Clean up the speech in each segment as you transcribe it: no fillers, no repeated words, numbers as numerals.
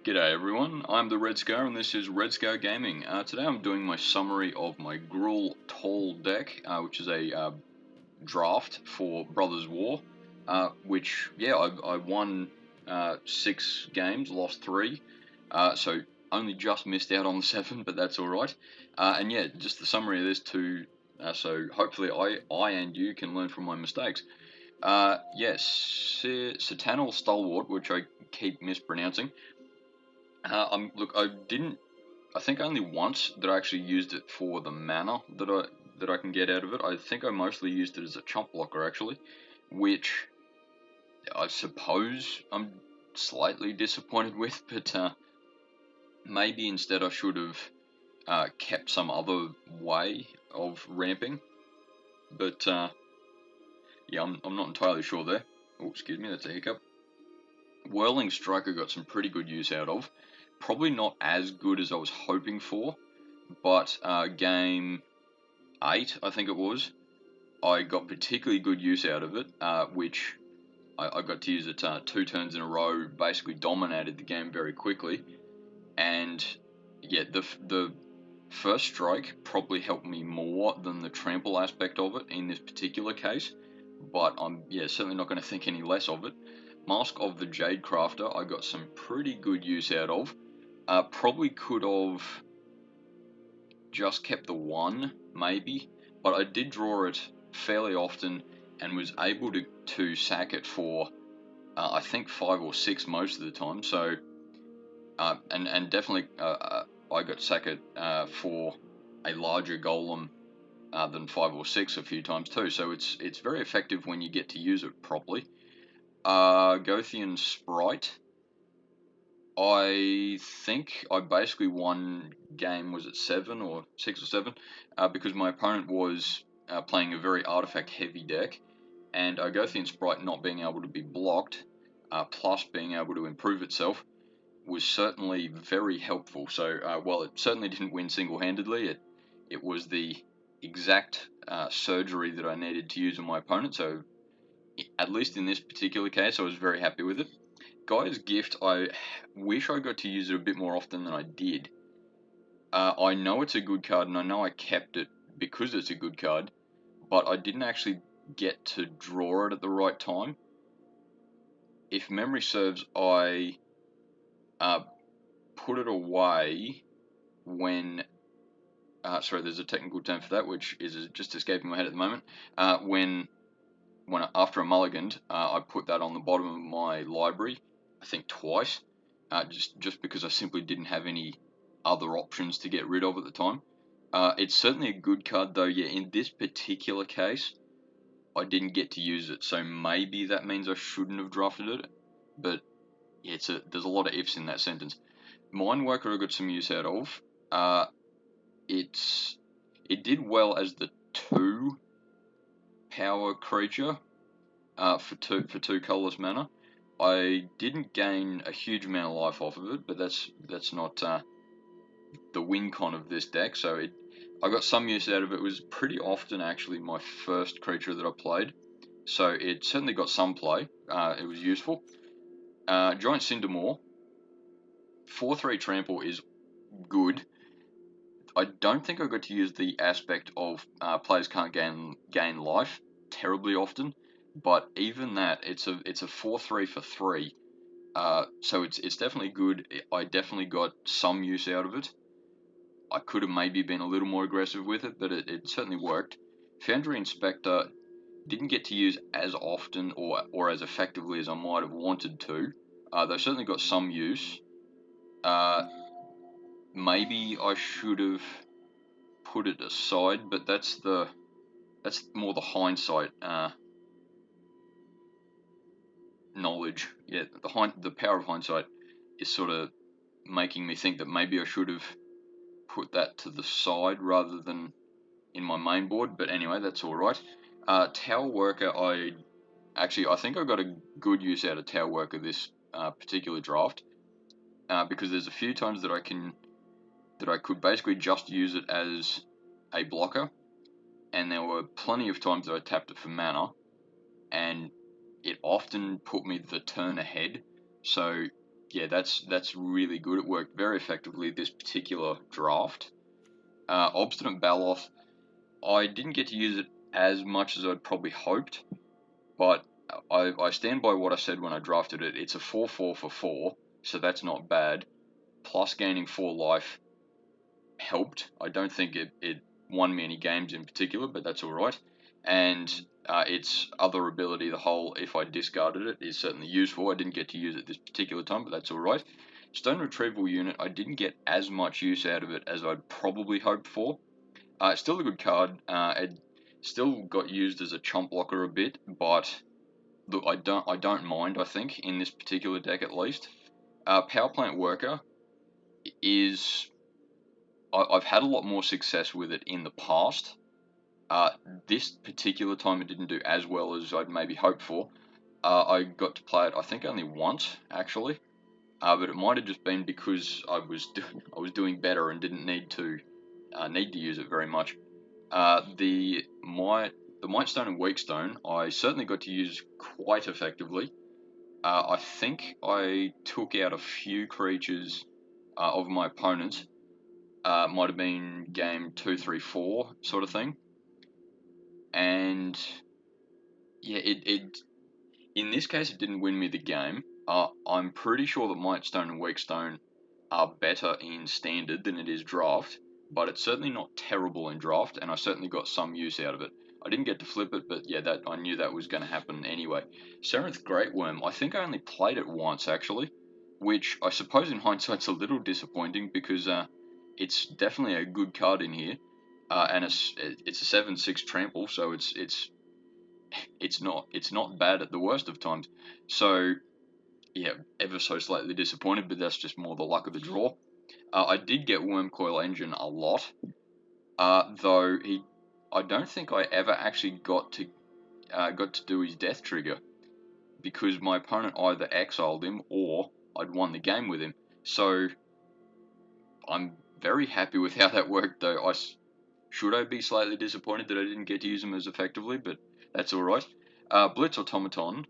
G'day everyone, I'm the Red Scar and this is Red Scar Gaming. Today I'm doing my summary of my Gruul Tall deck, which is a draft for Brothers War, which, yeah, I won 6 games, lost 3, so only just missed out on the 7, but that's alright. And yeah, just the summary of this so hopefully I and you can learn from my mistakes. Yes, Satanal Stalwart, which I keep mispronouncing. Look, I think only once that I actually used it for the mana that I can get out of it. I think I mostly used it as a chump blocker actually, which I suppose I'm slightly disappointed with. But maybe instead I should have kept some other way of ramping. But yeah, I'm not entirely sure there. Oh, excuse me, that's a hiccup. Whirling Strike I got some pretty good use out of. Probably not as good as I was hoping for, but game 8, I think it was, I got particularly good use out of it, which I got to use it 2 turns in a row, basically dominated the game very quickly, and yeah, the first strike probably helped me more than the trample aspect of it in this particular case, but I'm certainly not going to think any less of it. Mask of the Jade Crafter I got some pretty good use out of. Probably could have just kept the 1, maybe, but I did draw it fairly often and was able to sack it for I think 5 or 6 most of the time. So and definitely I got sack it for a larger golem than 5 or 6 a few times too. So it's very effective when you get to use it properly. Gothian Sprite. I think I basically won game, was it 7 or 6 or 7, because my opponent was playing a very artifact heavy deck, and Gothian Sprite not being able to be blocked, plus being able to improve itself, was certainly very helpful. So while it certainly didn't win single-handedly, it was the exact surgery that I needed to use on my opponent, so at least in this particular case I was very happy with it. Guy's Gift, I wish I got to use it a bit more often than I did. I know it's a good card, and I know I kept it because it's a good card, but I didn't actually get to draw it at the right time. If memory serves, I put it away when... sorry, there's a technical term for that, which is just escaping my head at the moment. When after a mulliganed, I put that on the bottom of my library, I think twice, just because I simply didn't have any other options to get rid of at the time. It's certainly a good card though. Yeah, in this particular case, I didn't get to use it, so maybe that means I shouldn't have drafted it. But yeah, there's a lot of ifs in that sentence. Mindworker I got some use out of. It did well as the 2 power creature for two colorless mana. I didn't gain a huge amount of life off of it, but that's not the win con of this deck. So I got some use out of it. It was pretty often actually my first creature that I played, so it certainly got some play. It was useful. Giant Cindermaw, 4/3 trample is good. I don't think I got to use the aspect of players can't gain life terribly often, but even that, it's a 4/3 for 3. So it's definitely good. I definitely got some use out of it. I could have maybe been a little more aggressive with it, but it certainly worked. Foundry Inspector didn't get to use as often or as effectively as I might have wanted to. They certainly got some use. Maybe I should have put it aside, but that's more the hindsight knowledge. Yeah, the power of hindsight is sort of making me think that maybe I should have put that to the side rather than in my main board. But anyway, that's all right. Tower Worker, I think I got a good use out of Tower Worker this particular draft, because there's a few times that I could basically just use it as a blocker, and there were plenty of times that I tapped it for mana, and it often put me the turn ahead. So yeah, that's really good. It worked very effectively this particular draft. Obstinate Baloth, I didn't get to use it as much as I'd probably hoped, but I stand by what I said when I drafted it. It's a 4/4 for 4, so that's not bad. Plus gaining 4 life helped. I don't think it won me any games in particular, but that's alright. And its other ability, the whole if I discarded it, is certainly useful. I didn't get to use it this particular time, but that's alright. Stone Retrieval Unit, I didn't get as much use out of it as I'd probably hoped for. It's still a good card. It still got used as a chump blocker a bit, but look, I don't mind. I think in this particular deck at least, Power Plant Worker is I've had a lot more success with it in the past. This particular time it didn't do as well as I'd maybe hoped for. I got to play it I think only once actually, but it might have just been because I was doing better and didn't need to use it very much. The Mightstone and Weakstone I certainly got to use quite effectively. I think I took out a few creatures of my opponents. Might have been game 2, 3, 4 sort of thing. And yeah, it in this case it didn't win me the game. I'm pretty sure that Mightstone and Weakstone are better in standard than it is draft, but it's certainly not terrible in draft, and I certainly got some use out of it. I didn't get to flip it, but yeah, that I knew that was going to happen anyway. Serenth Great Worm, I think I only played it once actually, which I suppose in hindsight's a little disappointing because it's definitely a good card in here, and it's a 7/6 trample, so it's not bad at the worst of times. So yeah, ever so slightly disappointed, but that's just more the luck of the draw. I did get Wormcoil Engine a lot, though I don't think I ever actually got to do his death trigger because my opponent either exiled him or I'd won the game with him. So I'm very happy with how that worked, though. Should I be slightly disappointed that I didn't get to use him as effectively, but that's all right. Blitz Automaton,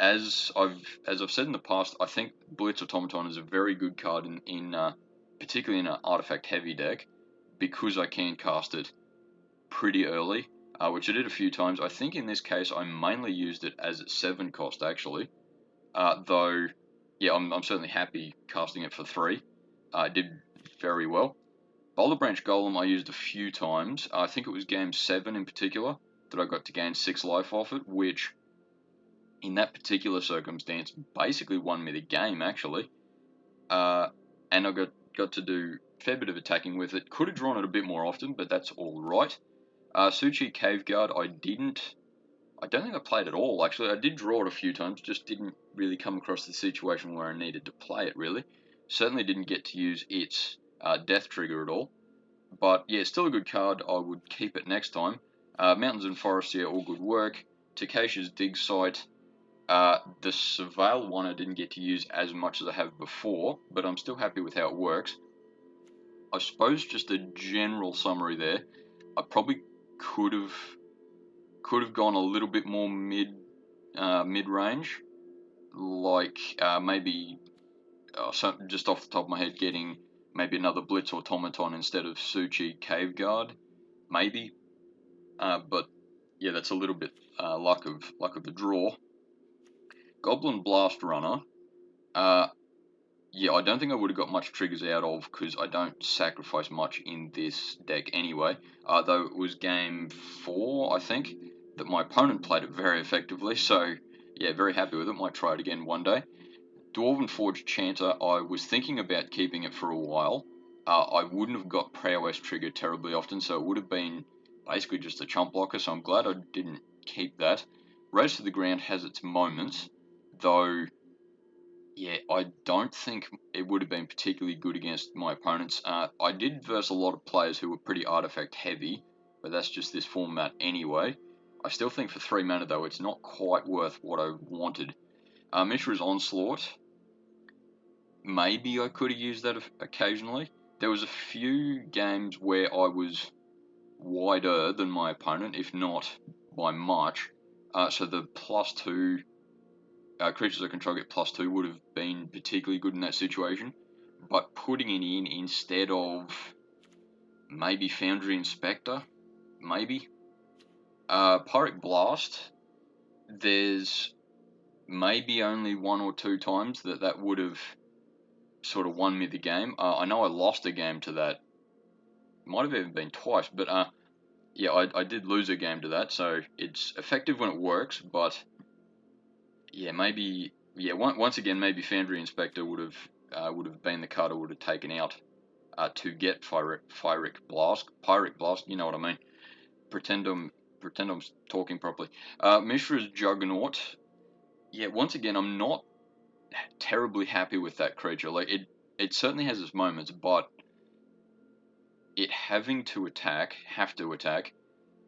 as I've said in the past, I think Blitz Automaton is a very good card in particularly in an artifact heavy deck because I can cast it pretty early, which I did a few times. I think in this case I mainly used it as 7 cost actually, though yeah, I'm certainly happy casting it for 3. It did very well. Boulder Branch Golem I used a few times. I think it was game 7 in particular that I got to gain 6 life off it, which in that particular circumstance basically won me the game actually. And I got to do a fair bit of attacking with it. Could have drawn it a bit more often, but that's all right. Suchi Cave Guard I don't think I played at all actually. I did draw it a few times, just didn't really come across the situation where I needed to play it really. Certainly didn't get to use its death trigger at all. But yeah, still a good card. I would keep it next time. Mountains and Forests, yeah, all good work. Takesha's Dig Site. The Surveil one I didn't get to use as much as I have before, but I'm still happy with how it works. I suppose just a general summary there. I probably could have gone a little bit more mid range, like maybe just off the top of my head, getting maybe another Blitz Automaton instead of Suchi Cave Guard, maybe. But yeah, that's a little bit luck of the draw. Goblin Blast Runner. Yeah, I don't think I would have got much triggers out of because I don't sacrifice much in this deck anyway. Though it was game 4, I think, that my opponent played it very effectively. So yeah, very happy with it. Might try it again one day. Dwarven Forge Chanter, I was thinking about keeping it for a while. I wouldn't have got prowess triggered terribly often, so it would have been basically just a chump blocker, so I'm glad I didn't keep that. Race to the Ground has its moments, though, yeah, I don't think it would have been particularly good against my opponents. I did verse a lot of players who were pretty artifact heavy, but that's just this format anyway. I still think for 3 mana, though, it's not quite worth what I wanted. Mishra's Onslaught, maybe I could have used that occasionally. There was a few games where I was wider than my opponent, if not by much. So the +2 creatures I control get +2 would have been particularly good in that situation. But putting it in instead of maybe Foundry Inspector, maybe. Pyric Blast, there's maybe only 1 or 2 times that would have sort of won me the game. I know I lost a game to that. Might have even been twice, but yeah, I did lose a game to that, so it's effective when it works, but yeah, maybe, yeah, once again, maybe Foundry Inspector would have been the card I would have taken out to get Pyric Blast, you know what I mean. Pretend I'm talking properly. Mishra's Juggernaut, yeah, once again, I'm not terribly happy with that creature. Like, it certainly has its moments, but it have to attack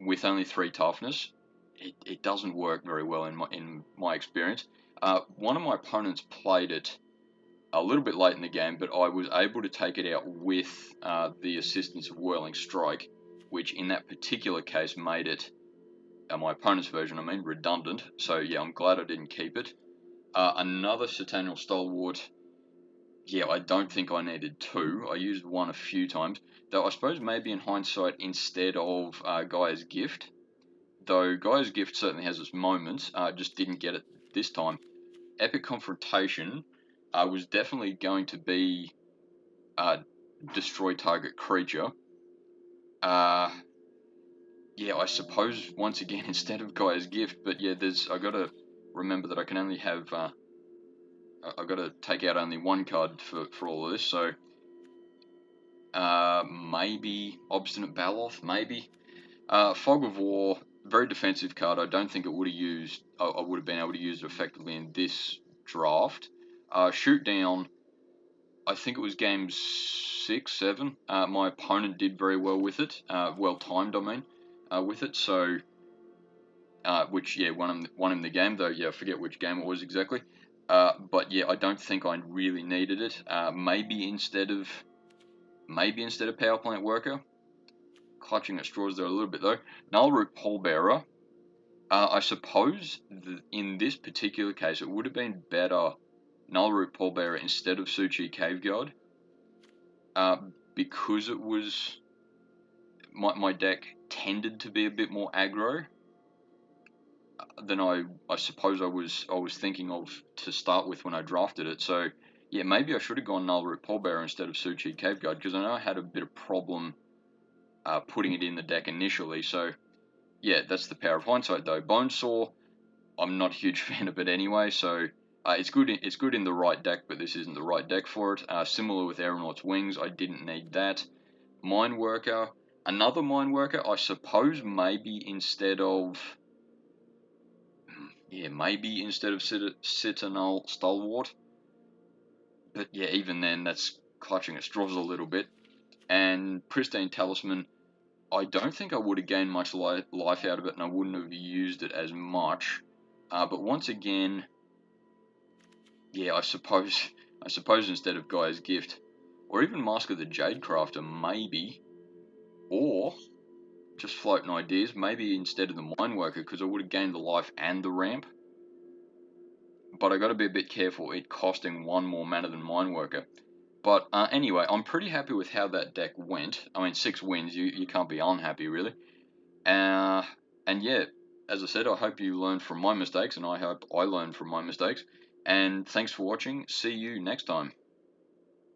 with only 3 toughness, it doesn't work very well in my experience. One of my opponents played it a little bit late in the game, but I was able to take it out with the assistance of Whirling Strike, which in that particular case made it, my opponent's version, redundant. So yeah, I'm glad I didn't keep it. Another Sataniel Stalwart, yeah, I don't think I needed 2. I used 1 a few times, though I suppose maybe in hindsight instead of Gaia's Gift, though Gaia's Gift certainly has its moments, just didn't get it this time. Epic Confrontation was definitely going to be destroy target creature. Yeah, I suppose once again instead of Gaia's Gift, but yeah, I gotta remember that I can only have I gotta take out only 1 card for all of this, so maybe Obstinate Baloth, maybe. Fog of War, very defensive card. I don't think it would have used. I would have been able to use it effectively in this draft. Shoot Down, I think it was game 6, 7. My opponent did very well with it. Well timed, with it. So, which yeah, won him the game. Though yeah, I forget which game it was exactly. But yeah, I don't think I really needed it. Maybe instead of Power Plant Worker. Clutching at straws there a little bit though. Nullroot Pallbearer. I suppose in this particular case it would have been better Nullroot Pallbearer instead of Suchi Caveguard, because it was my deck tended to be a bit more aggro than I suppose I was thinking of to start with when I drafted it. So yeah, maybe I should have gone Nullroot Pallbearer instead of Suchi Caveguard, because I know I had a bit of problem putting it in the deck initially. So yeah, that's the power of hindsight though. Bonesaw, I'm not a huge fan of it anyway, so it's good in the right deck, but this isn't the right deck for it. Similar with Aeronaut's Wings, I didn't need that. Mine Worker, another Mine Worker, I suppose maybe instead of Citadel Stalwart. But yeah, even then, that's clutching at straws a little bit. And Pristine Talisman, I don't think I would have gained much life out of it, and I wouldn't have used it as much. But once again, yeah, I suppose instead of Gaia's Gift, or even Mask of the Jadecrafter, maybe, or just floating ideas, maybe instead of the Mine Worker, because I would have gained the life and the ramp. But I got to be a bit careful, it costing 1 more mana than Mine Worker. But anyway, I'm pretty happy with how that deck went. 6 wins, you can't be unhappy really. And yeah, as I said, I hope you learned from my mistakes, and I hope I learned from my mistakes. And thanks for watching. See you next time.